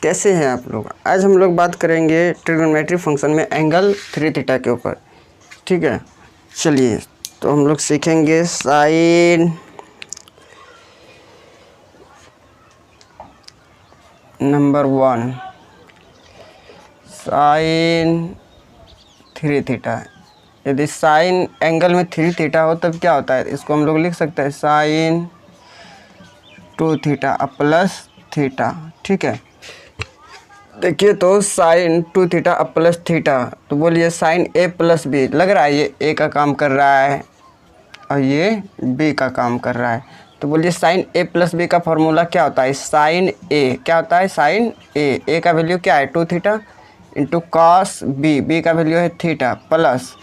कैसे हैं आप लोग। आज हम लोग बात करेंगे ट्रिग्नोमेट्री फंक्शन में एंगल 3 थीटा के ऊपर। ठीक है, चलिए तो हम लोग सीखेंगे साइन नंबर 1 साइन 3 थीटा। यदि साइन एंगल में 3 थीटा हो तब क्या होता है, इसको हम लोग लिख सकते हैं साइन 2 थीटा प्लस थीटा। ठीक है, देखिए तो साइन 2 थीटा प्लस थीटा, तो बोलिए साइन ए प्लस बी। लग रहा है ये ए का काम कर रहा है और ये बी का काम कर रहा है, तो बोलिए साइन ए प्लस बी का फॉर्मूला क्या होता है। साइन ए क्या होता है, साइन ए का वैल्यू क्या है 2 थीटा इंटू कॉस बी का वैल्यू है theta plus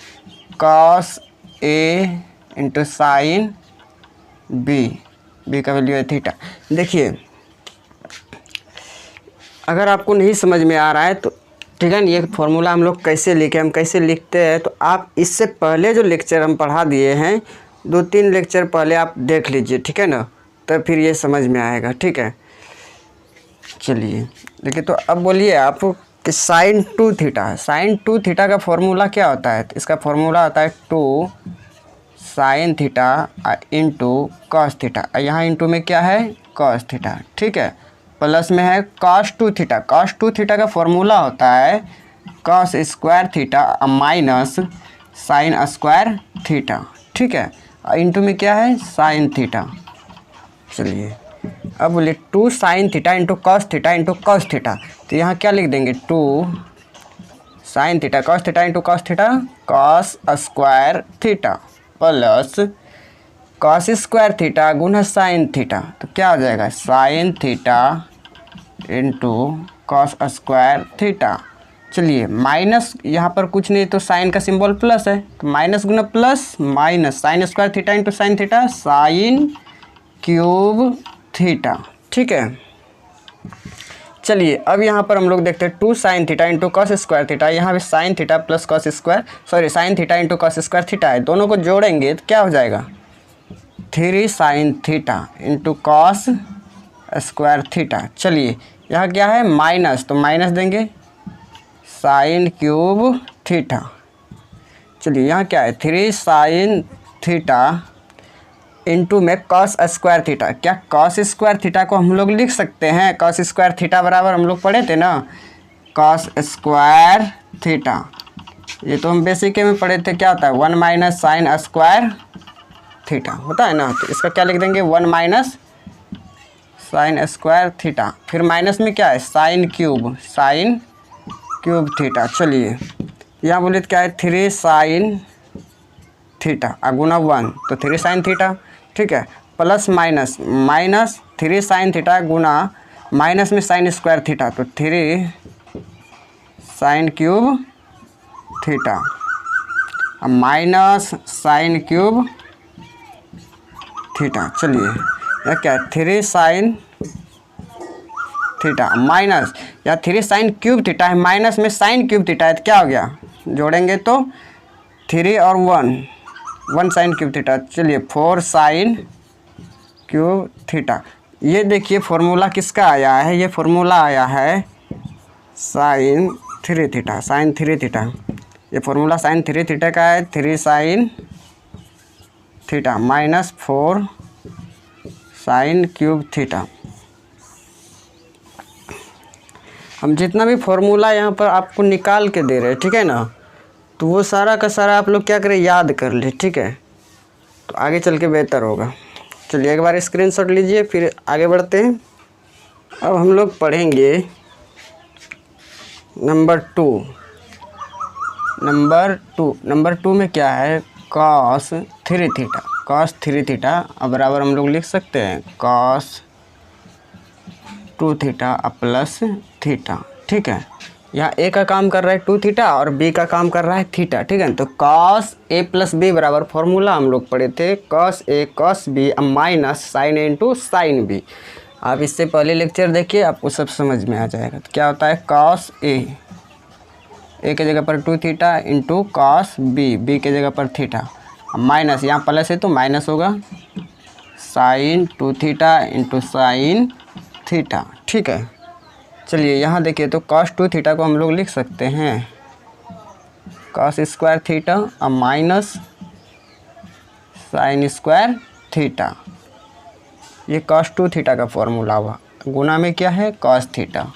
cos A into sine B का वैल्यू है थीटा। देखिए अगर आपको नहीं समझ में आ रहा है तो ठीक है, ये फॉर्मूला हम लोग कैसे लिखे, हम कैसे लिखते हैं, तो आप इससे पहले जो लेक्चर हम पढ़ा दिए हैं 2-3 लेक्चर पहले आप देख लीजिए। ठीक है ना, तो फिर ये समझ में आएगा। ठीक है, चलिए देखिए तो अब बोलिए आप कि साइन 2 थीटा, साइन 2 थीटा का फॉर्मूला क्या होता है। तो इसका फॉर्मूला होता है 2 sine theta into cos theta. यहाँ इंटू में क्या है कॉस थीटा। ठीक है, प्लस में है कॉस 2 थीटा। कॉस 2 थीटा का फॉर्मूला होता है cos square theta minus sine square theta. ठीक है, इंटू में क्या है साइन थीटा। चलिए अब बोलिए 2 sine theta into cos theta into cos theta, तो यहाँ क्या लिख देंगे 2 sine theta cos theta into cos theta cos square theta plus cos square theta गुना साइन थीटा, तो क्या हो जाएगा sine theta into cos square theta. चलिए माइनस यहाँ पर कुछ नहीं तो साइन का सिंबल प्लस है, तो माइनस गुना plus minus sine square theta into sine theta sine cube theta. ठीक है, चलिए अब यहाँ पर हम लोग देखते हैं 2 sine theta into cos square theta. यहाँ पे sine theta plus cos square sine theta into cos square theta है, दोनों को जोड़ेंगे तो क्या हो जाएगा 3 sign theta into cos square theta. चलिए यहाँ क्या है माइनस, तो माइनस देंगे साइन क्यूब थीटा। चलिए यहाँ क्या है 3 साइन थीटा इंटू में कॉस स्क्वायर थीटा। क्या कॉस स्क्वायर थीटा को हम लोग लिख सकते हैं, कॉस स्क्वायर थीटा बराबर हम लोग पढ़े थे ना कॉस स्क्वायर थीटा, ये तो हम बेसिक में पढ़े थे। क्या होता है 1 माइनस साइन स्क्वायर थीटा होता है ना, तो इसका क्या लिख देंगे 1 माइनस साइन स्क्वायर थीटा। फिर माइनस में क्या है साइन क्यूब थीटा। चलिए यहाँ बोले तो क्या है 3 साइन थीटा गुना 1, तो 3 साइन थीटा। ठीक है, प्लस माइनस 3 साइन थीटा गुना माइनस में साइन स्क्वायर थीटा, तो 3 sign cube theta minus sign cube theta. चलिए यह क्या है 3 साइन थीटा माइनस या 3 साइन क्यूब थीटा है, माइनस में साइन क्यूब थीटा है, तो क्या हो गया जोड़ेंगे तो 3 और 1 साइन क्यूब थीटा। चलिए 4 साइन क्यूब थीटा। ये देखिए फॉर्मूला किसका आया है, ये फॉर्मूला आया है साइन 3 थीटा। ये फॉर्मूला साइन 3 थीटा का है 3 sine theta minus 4 sign cube theta. हम जितना भी फॉर्मूला यहाँ पर आपको निकाल के दे रहे हैं, ठीक है ना, तो वो सारा का सारा आप लोग क्या करें याद कर ले। ठीक है, तो आगे चल के बेहतर होगा। चलिए एक बार स्क्रीनशॉट लीजिए फिर आगे बढ़ते हैं। अब हम लोग पढ़ेंगे नंबर 2 में क्या है कॉस 3 थीटा अब बराबर हम लोग लिख सकते हैं कॉस 2 थीटा प्लस थीटा। ठीक है, यहाँ ए का काम कर रहा है 2 थीटा और बी का काम कर रहा है थीटा। ठीक है, तो कॉस ए प्लस बी बराबर फॉर्मूला हम लोग पढ़े थे cos A cos B minus sign A into sine B. आप इससे पहले लेक्चर देखिए, आपको सब समझ में आ जाएगा। तो क्या होता है कॉस ए के जगह पर 2 थीटा इंटू कॉस बी के जगह पर थीटा माइनस, यहाँ प्लस है तो माइनस होगा sine 2 theta into sine theta. ठीक है, चलिए यहाँ देखिए तो cos 2 थीटा को हम लोग लिख सकते हैं cos स्क्वायर थीटा और माइनस साइन स्क्वायर थीटा। ये cos 2 थीटा का फॉर्मूला हुआ। गुना में क्या है cos theta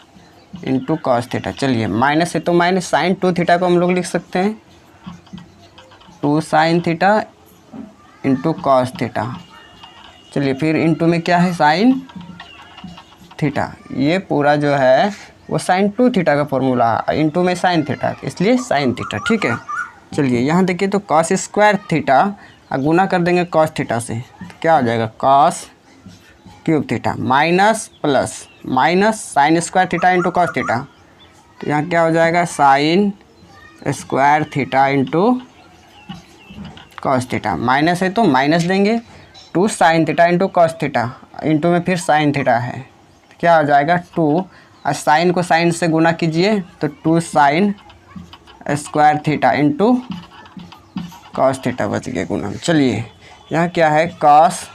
into cos theta. चलिए माइनस है तो माइनस साइन 2 थीटा को हम लोग लिख सकते हैं 2 sine theta into cos theta. चलिए फिर इंटू में क्या है साइन थीटा। ये पूरा जो है वो साइन 2 थीटा का फॉर्मूला है, इंटू में साइन थीटा इसलिए साइन थीटा। ठीक है, चलिए यहाँ देखिए तो कॉस स्क्वायर थीटा और गुना कर देंगे कॉस थीटा से तो क्या हो जाएगा cos cube theta minus plus minus sine square theta into cos theta. तो यहाँ क्या हो जाएगा sign square theta into cos theta. Minus है तो माइनस देंगे 2 sine theta into cos theta, into में फिर साइन थीटा है तो क्या हो जाएगा 2 और साइन को साइन से गुना कीजिए तो 2 sign square theta into cos theta बच गया गुना। चलिए यहाँ क्या है cos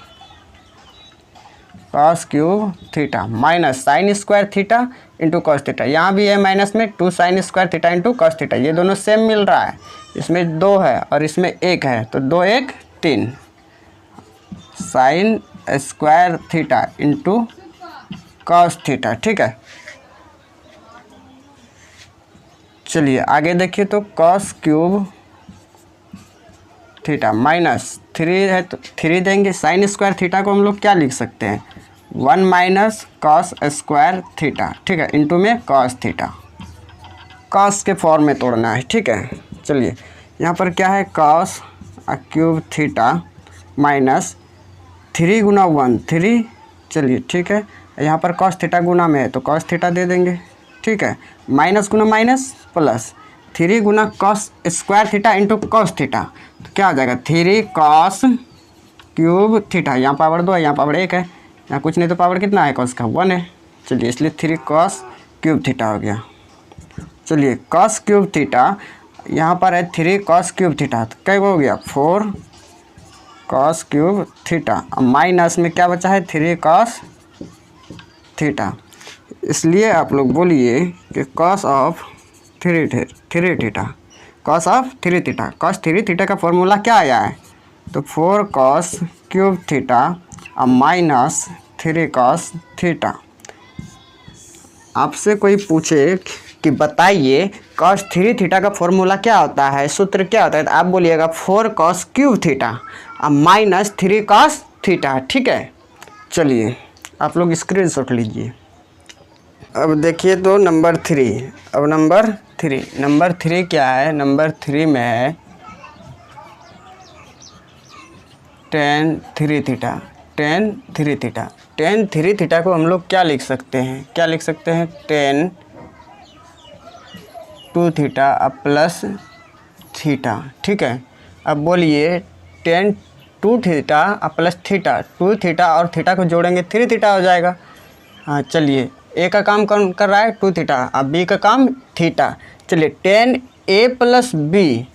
cube theta minus sine square theta into cos theta. यहाँ भी है माइनस में 2 sign square theta into cos theta. ये दोनों सेम मिल रहा है, इसमें 2 है और इसमें 1 है तो 2 1 3 sign square theta into cos theta. ठीक है, चलिए आगे देखिए तो कॉस क्यूब थीटा माइनस 3 है तो 3 देंगे। साइन स्क्वायर थीटा को हम लोग क्या लिख सकते हैं 1 माइनस कॉस स्क्वायर थीटा। ठीक है, इंटू में कॉस थीटा। कॉस के फॉर्म में तोड़ना है। ठीक है, चलिए यहाँ पर क्या है कॉस क्यूब थीटा माइनस 3 गुना 1 3। चलिए ठीक है, यहाँ पर कॉस थीटा गुना में है तो कॉस थीटा दे देंगे। ठीक है, माइनस गुना माइनस प्लस 3 गुना cos square theta into cos theta तो क्या हो जाएगा 3 कॉस क्यूब थीटा। यहाँ पावर 2 है, यहाँ पावर 1 है, यहाँ कुछ नहीं तो पावर कितना है कॉस का 1 है। चलिए इसलिए 3 कॉस क्यूब थीटा हो गया। चलिए कॉस क्यूब थीटा यहाँ पर है 3 कॉस क्यूब थीटा तो क्या हो गया 4 कॉस क्यूब थीटा। माइनस में क्या बचा है 3 कॉस थीटा। इसलिए आप लोग बोलिए कि cos of 3 theta cos of 3 theta. Cos 3 theta का फॉर्मूला क्या आया है तो 4 कॉस क्यूब थीटा और माइनस 3 कॉस थीटा। आपसे कोई पूछे कि बताइए कॉस 3 थीटा का फॉर्मूला क्या होता है, सूत्र क्या होता है, तो आप बोलिएगा 4 कॉस क्यूब थीटा और माइनस 3 कॉस थीटा। ठीक है, चलिए आप लोग स्क्रीनशॉट लीजिए। अब देखिए तो नंबर 3। अब नंबर 3 क्या है, नंबर 3 में है tan 3 थीटा। tan 3 थीटा को हम लोग क्या लिख सकते हैं, tan 2 थीटा प्लस थीटा। ठीक है, अब बोलिए tan 2 theta plus theta. 2 theta और थीटा को जोड़ेंगे 3 थीटा हो जाएगा। हाँ चलिए ए का काम कौन कर रहा है 2 थीटा, अब बी का काम थीटा। चलिए tan a प्लस बी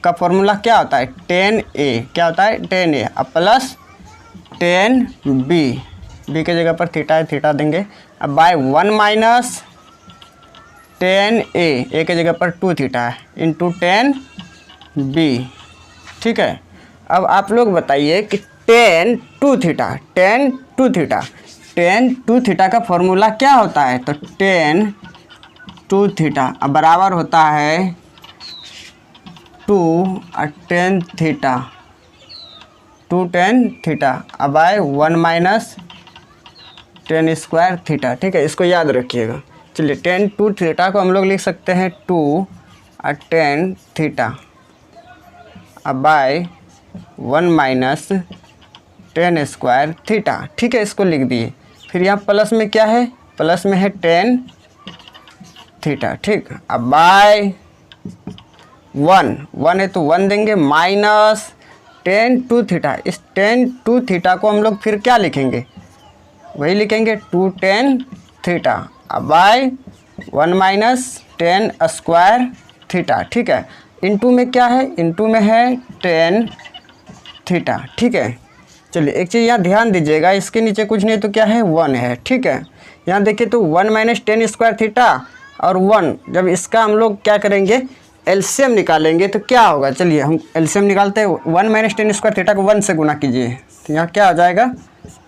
का फॉर्मूला क्या होता है tan a क्या होता है tan a अब प्लस tan b के जगह पर थीटा है थीटा देंगे। अब बाय 1 माइनस tan a के जगह पर 2 थीटा है इंटू tan b। ठीक है, अब आप लोग बताइए कि tan 2 थीटा का फॉर्मूला क्या होता है तो tan 2 थीटा अब बराबर होता है 2 और tan थीटा अब by 1 minus tan square theta. ठीक है, इसको याद रखिएगा। चलिए tan 2 थीटा को हम लोग लिख सकते हैं 2 और tan थीटा अब by 1 minus tan square theta. ठीक है, इसको लिख दिए। फिर यहाँ प्लस में क्या है, प्लस में है tan थीटा। ठीक, अब बाय 1 है तो 1 देंगे माइनस tan 2 थीटा। इस tan 2 थीटा को हम लोग फिर क्या लिखेंगे, वही लिखेंगे 2 tan थीटा अब by 1 minus tan square theta. ठीक है, इंटू में क्या है, इंटू में है tan थीटा। ठीक है, चलिए एक चीज़ यहाँ ध्यान दीजिएगा, इसके नीचे कुछ नहीं तो क्या है 1 है। ठीक है, यहाँ देखिए तो 1 माइनस टेन स्क्वायर थीटा और 1, जब इसका हम लोग क्या करेंगे एलसीएम निकालेंगे तो क्या होगा, चलिए हम एलसीएम निकालते हैं। 1 माइनस टेन स्क्वायर थीटा को 1 से गुना कीजिए तो यहाँ क्या हो जाएगा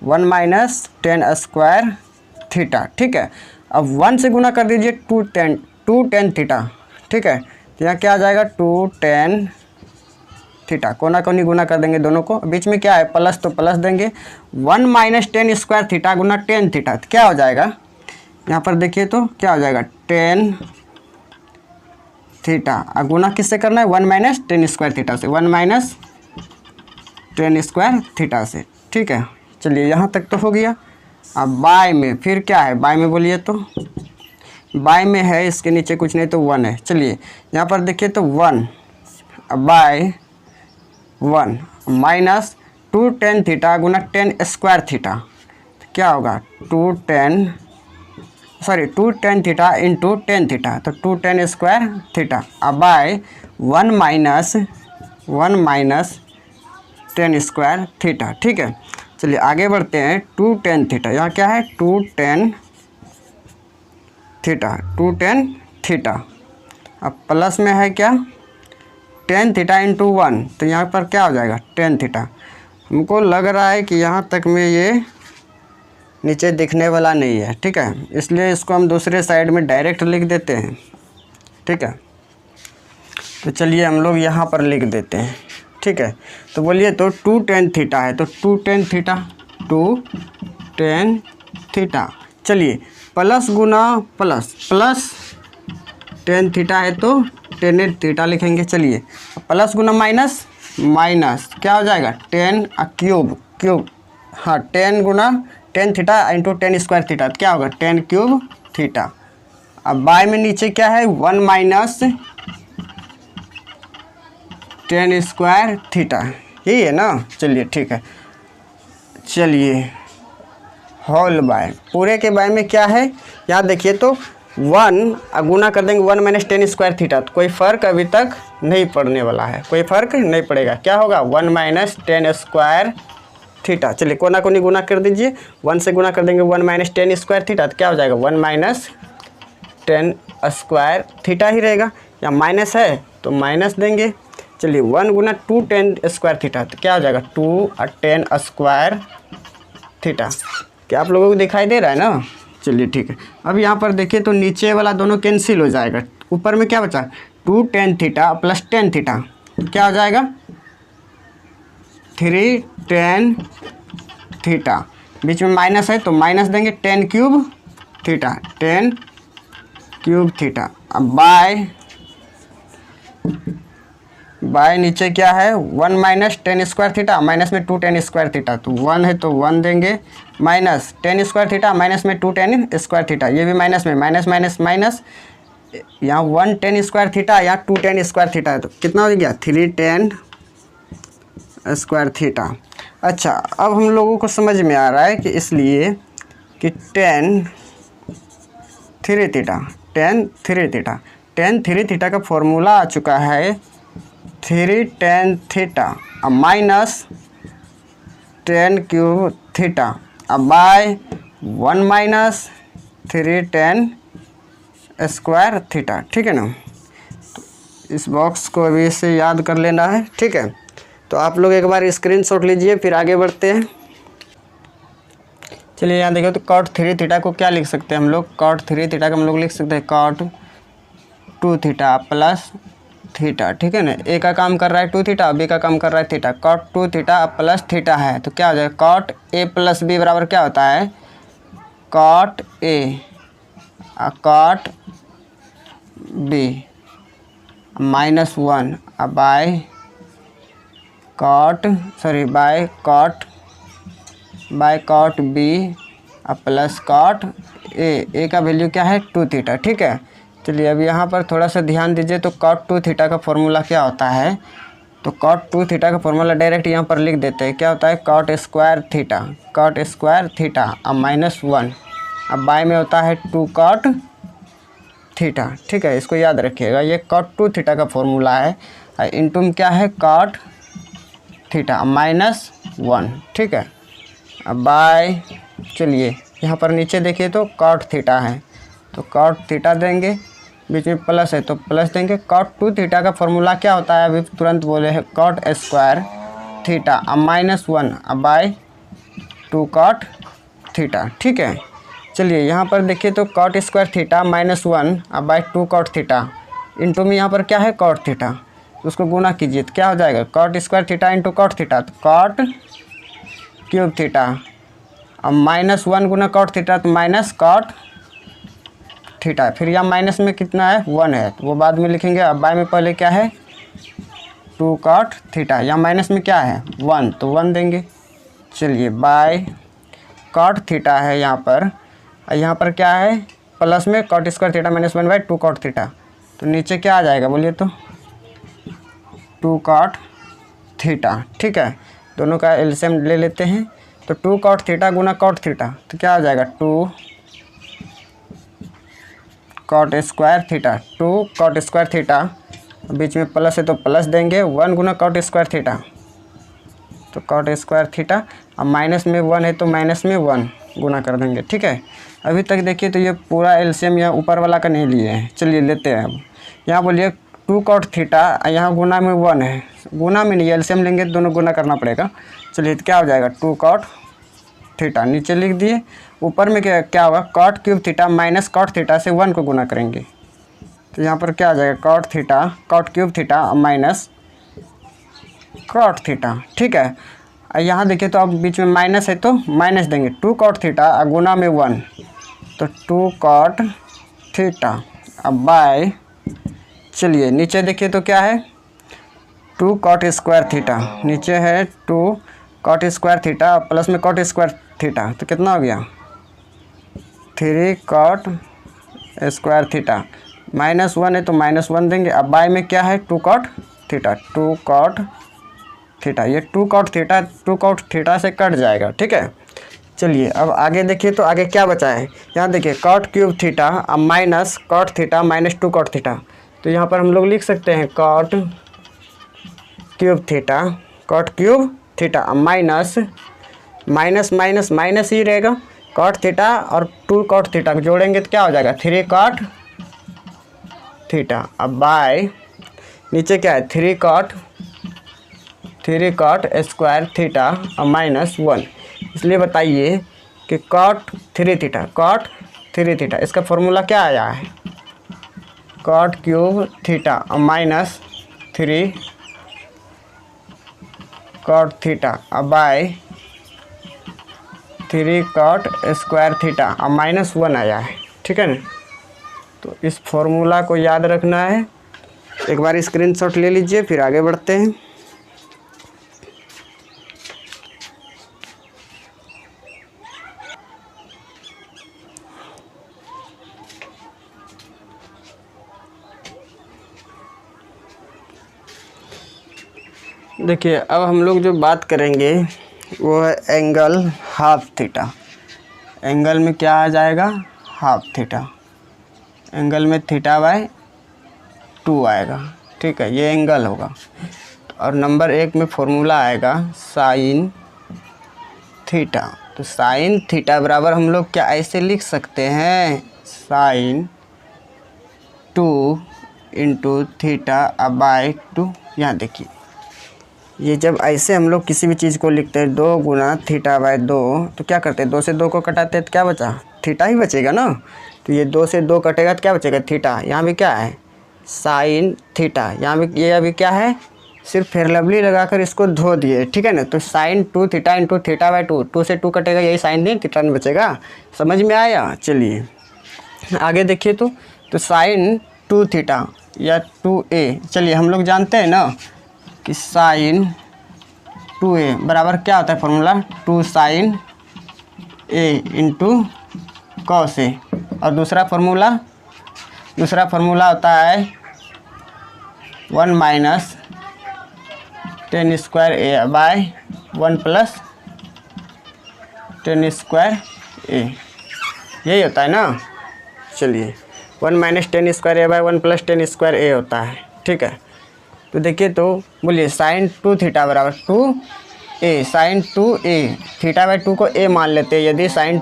1 माइनस टेन स्क्वायर थीटा, ठीक है। अब 1 से गुना कर दीजिए 2 टेन थीटा, ठीक है। तो यहाँ क्या आ जाएगा 2 टेन थीटा, कोना कोनी गुना कर देंगे दोनों को, बीच में क्या है प्लस तो प्लस देंगे। 1 माइनस टेन स्क्वायर थीटा गुना टेन थीटा तो क्या हो जाएगा, यहाँ पर देखिए तो क्या हो जाएगा 10 थीटा, और गुना किससे करना है 1 माइनस टेन स्क्वायर थीटा से, 1 माइनस टेन स्क्वायर थीटा से, ठीक है। चलिए यहाँ तक तो हो गया। अब बाय में फिर क्या है, बाय में बोलिए तो बाय में है इसके नीचे कुछ नहीं तो 1 है। चलिए यहाँ पर देखिए तो 1 बाय 1 माइनस 2 टेन थीटा गुना टेन स्क्वायर थीटा तो क्या होगा 2 tan theta into tan theta तो 2 टेन स्क्वायर थीटा, अब by 1 minus tan square theta, ठीक है। चलिए आगे बढ़ते हैं। 2 टेन थीटा, यहाँ क्या है 2 टेन थीटा, अब प्लस में है क्या टेन थीटा इंटू 1 तो यहाँ पर क्या हो जाएगा टेन थीटा। हमको लग रहा है कि यहाँ तक में ये नीचे दिखने वाला नहीं है, ठीक है, इसलिए इसको हम दूसरे साइड में डायरेक्ट लिख देते हैं, ठीक है। तो चलिए हम लोग यहाँ पर लिख देते हैं, ठीक है। तो बोलिए तो 2 टेन थीटा है तो 2 टेन थीटा, चलिए प्लस गुना प्लस टेन थीटा है तो टेन थीटा लिखेंगे। चलिए प्लस गुना माइनस क्या हो जाएगा 10 क्यूब, हाँ 10 गुना tan theta into tan square theta क्या होगा 10 क्यूब थीटा। अब बाय में नीचे क्या है 1 माइनस टेन स्क्वायर थीटा, यही है ना। चलिए ठीक है, चलिए होल बाय, पूरे के बाय में क्या है यहाँ देखिए तो 1 गुना कर देंगे 1 माइनस टेन स्क्वायर थीटा तो कोई फ़र्क अभी तक नहीं पड़ने वाला है, कोई फ़र्क नहीं पड़ेगा, क्या होगा 1 माइनस टेन स्क्वायर थीटा। चलिए कोना कोनी गुना कर दीजिए, 1 से गुना कर देंगे 1 माइनस टेन स्क्वायर थीटा तो क्या हो जाएगा 1 माइनस टेन स्क्वायर थीटा ही रहेगा, या माइनस है तो माइनस देंगे। चलिए 1 गुना 2 टेन स्क्वायर थीटा तो क्या हो जाएगा 2 टेन स्क्वायर थीटा। क्या आप लोगों को दिखाई दे रहा है ना। चलिए ठीक है, अब यहाँ पर देखिए तो नीचे वाला दोनों कैंसिल हो जाएगा, ऊपर में क्या बचा 2 tan theta plus ten theta तो क्या हो जाएगा 3 टेन थीटा, बीच में माइनस है तो माइनस देंगे 10 क्यूब थीटा। अब बाय नीचे क्या है 1 minus tan square theta, minus में 2 टेन स्क्वायर थीटा तो 1 है तो 1 देंगे, minus tan square theta minus में 2 टेन स्क्वायर थीटा, ये भी माइनस में माइनस यहाँ 1 टेन स्क्वायर थीटा, यहाँ 2 टेन स्क्वायर थीटा है तो कितना हो गया 3 टेन स्क्वायर थीटा। अच्छा अब हम लोगों को समझ में आ रहा है कि इसलिए कि टेन थ्री थीटा का फॉर्मूला आ चुका है 3 टेन थीटा अब माइनस 10 क्यूब थीटा, अब by 1 minus 3 tan square theta, ठीक है ना। तो इस बॉक्स को अभी से याद कर लेना है, ठीक है। तो आप लोग एक बार स्क्रीनशॉट लीजिए फिर आगे बढ़ते हैं। चलिए यहाँ देखिए तो कॉट 3 थीटा को क्या लिख सकते हैं हम लोग, कॉट 3 थीटा का हम लोग लिख सकते हैं कॉट 2 थीटा प्लस थीटा, ठीक है ना। ए का काम कर रहा है 2 थीटा, बी का काम कर रहा है theta, cot 2 theta plus theta है तो क्या हो जाएगा कॉट ए प्लस बी बराबर क्या होता है cot A cot B -1 by cot B plus cot A का वैल्यू क्या है 2 थीटा, ठीक है। चलिए अब यहाँ पर थोड़ा सा ध्यान दीजिए तो कॉट 2 थीटा का फॉर्मूला क्या होता है, तो कॉट 2 थीटा का फॉर्मूला डायरेक्ट यहाँ पर लिख देते हैं, क्या होता है कॉट स्क्वायर थीटा अब -1 अब बाय में होता है 2 कॉट थीटा, ठीक है। इसको याद रखिएगा, ये कॉट 2 थीटा का फॉर्मूला है, इनटू में क्या है कॉट थीटा -1, ठीक है। अब बाय चलिए यहाँ पर नीचे देखिए तो कॉट थीटा है, तो कॉट थीटा देंगे, बीच में प्लस है तो प्लस देंगे। कॉट 2 थीटा का फॉर्मूला क्या होता है, अभी तुरंत बोले हैं, कॉट स्क्वायर थीटा अब -1 अब बाय 2 कॉट थीटा। ठीक है, चलिए यहाँ पर देखिए तो कॉट स्क्वायर थीटा -1 अब बाय 2 कॉट थीटा इंटू में यहाँ पर क्या है कॉट थीटा, तो उसको गुना कीजिए तो क्या हो जाएगा cot square theta into cot theta, तो कॉट क्यूब थीटा अब -1 गुना कॉट थीटा तो माइनस कॉट थीटा, फिर यहाँ माइनस में कितना है 1 है तो वो बाद में लिखेंगे। अब बाय में पहले क्या है 2 कॉट थीटा, यहाँ माइनस में क्या है 1 तो 1 देंगे। चलिए बाय कॉट थीटा है यहाँ पर क्या है प्लस में cot square theta -1 by 2 cot theta, तो नीचे क्या आ जाएगा बोलिए तो 2 कॉट थीटा। ठीक है, दोनों का एलसीएम ले लेते हैं, तो 2 कॉट थीटा गुना कॉट थीटा तो क्या आ जाएगा 2 cot square theta, 2 cot square theta, बीच में प्लस है तो प्लस देंगे, 1 गुना कॉट स्क्वायर थीटा, तो कॉट स्क्वायर थीटा अब माइनस में 1 है तो माइनस में 1 गुना कर देंगे। ठीक है, अभी तक देखिए तो ये पूरा एलसीएम यहाँ ऊपर वाला का नहीं लिए हैं, चलिए लेते हैं। अब यहाँ बोलिए 2 कॉट थीटा, यहाँ गुना में 1 है, गुना में नहीं एलसीएम लेंगे दोनों गुना करना पड़ेगा। चलिए तो क्या हो जाएगा 2 कॉट थीटा, नीचे लिख दिए, ऊपर में क्या होगा cot cube theta minus cot theta से 1 को गुना करेंगे, तो यहाँ पर क्या आ जाएगा cot theta cot cube theta minus cot theta. ठीक है, यहाँ देखिए तो अब बीच में माइनस है तो माइनस देंगे, 2 कॉट थीटा गुना में 1 तो 2 कॉट थीटा अब बाय, चलिए नीचे देखिए तो क्या है 2 कॉट स्क्वायर थीटा, नीचे है 2 कॉट स्क्वायर थीटा प्लस में कॉट स्क्वायर थीटा, तो कितना हो गया 3 कॉट स्क्वायर थीटा, -1 है तो -1 देंगे। अब बाय में क्या है 2 कॉट थीटा, 2 कॉट थीटा, ये 2 कॉट थीटा से कट जाएगा। ठीक है, चलिए अब आगे देखिए तो आगे क्या बचा है, यहाँ देखिए कॉट क्यूब थीटा अब minus cot theta minus 2 cot theta, तो यहाँ पर हम लोग लिख सकते हैं कॉट क्यूब थीटा अब माइनस माइनस ही रहेगा, कॉट थीटा और 2 कॉट थीटा को जोड़ेंगे तो क्या हो जाएगा 3 कॉट थीटा अब बाय नीचे क्या है 3 कॉट स्क्वायर थीटा और -1, इसलिए बताइए कि कॉट 3 थीटा इसका फॉर्मूला क्या आया है कॉट क्यूब थीटा और -3 कॉट थीटा अब बाय 3 कॉट स्क्वायर थीटा और -1 आया है। ठीक है ना, तो इस फॉर्मूला को याद रखना है, एक बार स्क्रीनशॉट ले लीजिए फिर आगे बढ़ते हैं। देखिए अब हम लोग जो बात करेंगे वो है एंगल हाफ थीटा, एंगल में क्या आ जाएगा हाफ थीटा, एंगल में थीटा बाय 2 आएगा। ठीक है, ये एंगल होगा और नंबर 1 में फॉर्मूला आएगा साइन थीटा, तो साइन थीटा बराबर हम लोग क्या ऐसे लिख सकते हैं साइन 2 इंटू थीटा बाय 2। यहाँ देखिए ये जब ऐसे हम लोग किसी भी चीज़ को लिखते हैं 2 गुना थीटा बाय 2, तो क्या करते हैं 2 से 2 को कटाते हैं तो क्या बचा थीटा ही बचेगा ना, तो ये 2 से 2 कटेगा तो क्या बचेगा थीटा। यहाँ भी क्या है साइन थीटा, यहाँ भी ये अभी क्या है सिर्फ फेयर लवली लगाकर इसको धो दिए। ठीक है ना, तो sine 2 theta into theta by 2, 2 से 2 कटेगा यही साइन नहीं थीटा नहीं बचेगा, समझ में आया। चलिए आगे देखिए तो साइन 2 थीटा या 2a, चलिए हम लोग जानते हैं ना कि साइन 2a बराबर क्या होता है formula 2 sine a into cos A, और दूसरा फार्मूला होता है 1 minus tan square A by 1 plus tan square A, यही होता है ना। चलिए 1 minus tan square A by 1 plus tan square A होता है। ठीक है, तो देखिए तो बोलिए साइन 2 थीटा बराबर 2 ए, साइन 2a, थीटा बाई 2 को a मान लेते हैं। यदि साइन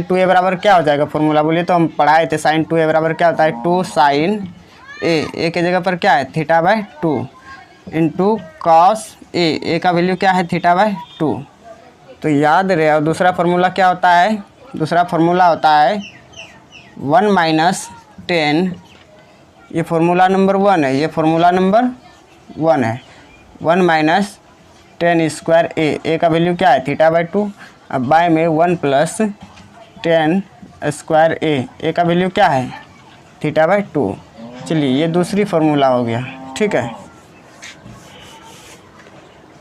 2a बराबर क्या हो जाएगा फॉर्मूला बोलिए, तो हम पढ़ाए थे साइन 2a बराबर क्या होता है 2 साइन a के जगह पर क्या है theta by 2 into cos a का वैल्यू क्या है थीटा बाई 2। तो याद रहे। और दूसरा फार्मूला क्या होता है, दूसरा फार्मूला होता है 1 माइनस 10, ये फार्मूला नंबर 1 है, ये फार्मूला नंबर 1 है। 1 माइनस 10 स्क्वायर ए का वैल्यू क्या है थीटा बाई 2। अब बाय में 1 प्लस 10 स्क्वायर ए का वैल्यू क्या है थीटा बाई 2। चलिए ये दूसरी फार्मूला हो गया, ठीक है।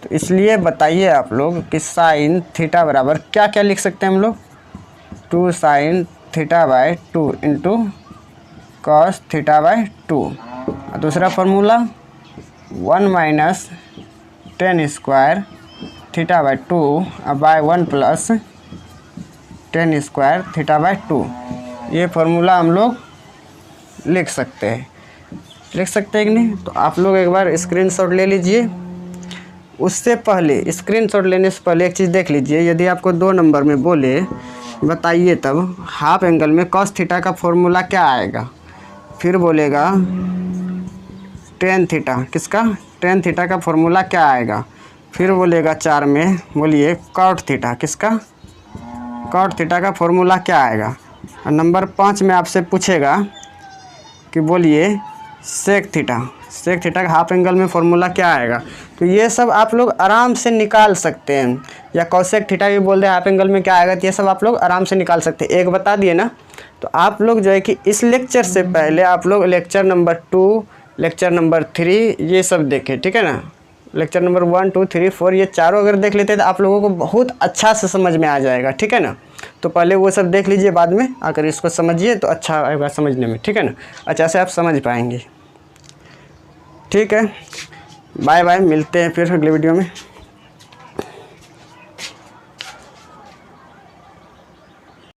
तो इसलिए बताइए आप लोग कि साइन थीटा बराबर क्या क्या लिख सकते हैं हम लोग, 2 sine theta by 2 into cos theta by 2। और दूसरा formula 1 minus 10 square theta by 2 by 1 plus 10 square theta by 2। ये फार्मूला हम लोग लिख सकते हैं कि नहीं। तो आप लोग एक बार स्क्रीनशॉट ले लीजिए। उससे पहले स्क्रीनशॉट लेने से पहले एक चीज़ देख लीजिए, यदि आपको 2 नंबर में बोले बताइए तब हाफ एंगल में कॉस थीटा का फॉर्मूला क्या आएगा, फिर बोलेगा टेन थीटा, किसका टेन थीटा का फॉर्मूला क्या आएगा, फिर बोलेगा 4 में बोलिए कॉट थीटा, किसका कॉट थीटा का फॉर्मूला क्या आएगा। और नंबर 5 में आपसे पूछेगा कि बोलिए सेक थीटा का हाफ एंगल में फॉर्मूला क्या आएगा। तो ये सब आप लोग आराम से निकाल सकते हैं, या कॉसेक थीटा भी बोल दे हाफ एंगल में क्या आएगा, तो ये सब आप लोग आराम से निकाल सकते हैं। एक बता दिए ना। तो आप लोग जो है कि इस लेक्चर से पहले आप लोग लेक्चर नंबर 2, लेक्चर नंबर 3 ये सब देखें, ठीक है ना। लेक्चर नंबर 1, 2, 3, 4 ये चारों अगर देख लेते हैं तो आप लोगों को बहुत अच्छा से समझ में आ जाएगा, ठीक है ना। तो पहले वो सब देख लीजिए, बाद में आकर इसको समझिए तो अच्छा आएगा समझने में, ठीक है ना। अच्छा से आप समझ पाएंगे, ठीक है। बाय बाय, मिलते हैं फिर अगले वीडियो में।